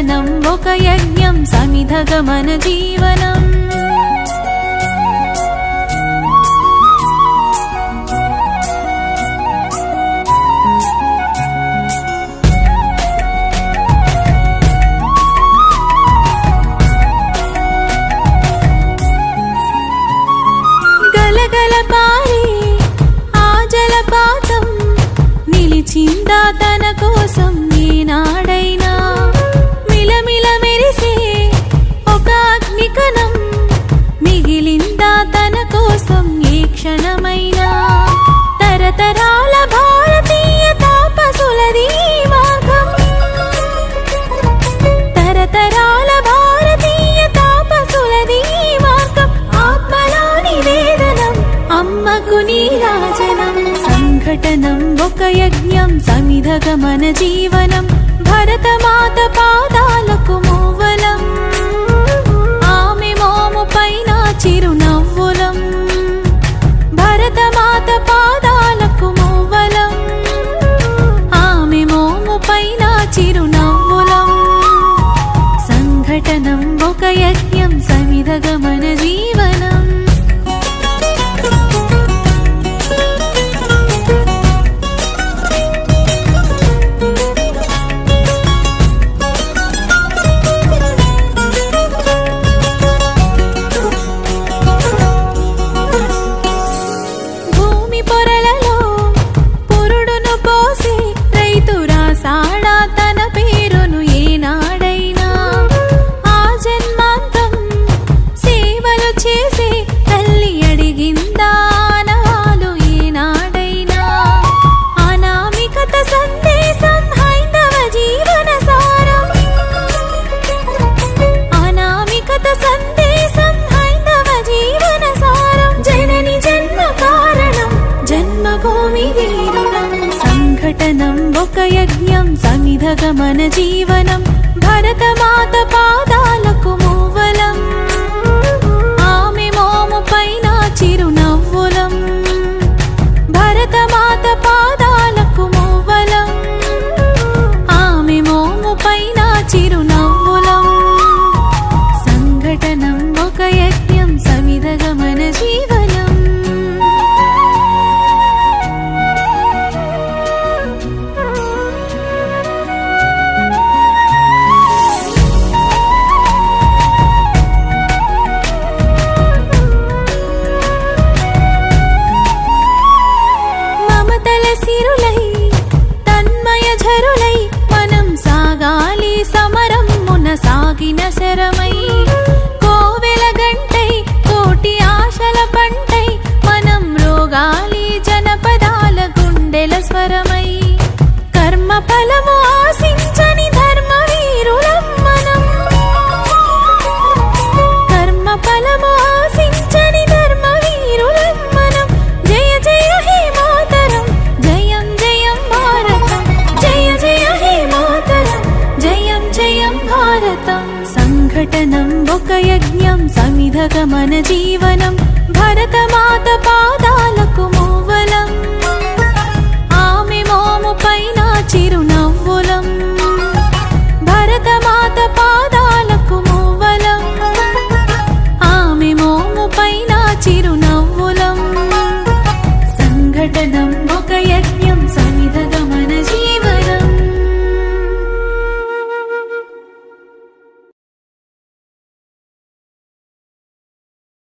సంఘటనం ఒక యజ్ఞం సమిధగమన జీవనం గలగల పారే ఆ జలపాతం నిలిచిందా తన కోసం ఏనాడైనా మిలమిల మెరిసే ఒక అగ్నికణం మిగిలిందా తన కోసం ఏ క్షణమైనా తరతరాల భారతీయ తాపసులది మార్గం తరతరాల భారతీయ తాపసులది మార్గం ఆత్మలో నివేదనం అమ్మకు నీరాజనం సంఘటనం ఒక యజ్ఞం సమిధగమన జీవనం భరతమాత పాదాలకు మూవలం ఆమె మోము పైన చిరునవ్వులం భరతమాత పాదాలకు మూవలం ఆమె మోము పైన చిరునవ్వులం సంఘటనం ఒక యజ్ఞం సమిధగమన జీవనం సంఘటనం ఒక యజ్ఞం సమిధగమన జీవనం భరతమాత పాదాలకు మూవలం ఆమె మోము పైన చిరునవ్వులం భరతమాత పాదాలకు మూవలం ఆమె మోము పైన చిరునవ్వులం సంఘటనం ఒక యజ్ఞం సమిధగమన జీవనం సాగిన శరమై కోవెల గంటై కోటి ఆశల పంటై మనం రోగాలి జనపదాల గుండెల స్వరమై కర్మ ఫలము ఆశించని ధర్మ వీరులం మనం కర్మ ఫలము ఆశించని ధర్మ వీరులం మనం జయ జయ హే మాతరం జయం జయం భారతం జయ జయ హే మాతరం జయం జయం భారతం సంఘటనం ఒక యజ్ఞం సమిధగమన జీవనం భరతమాత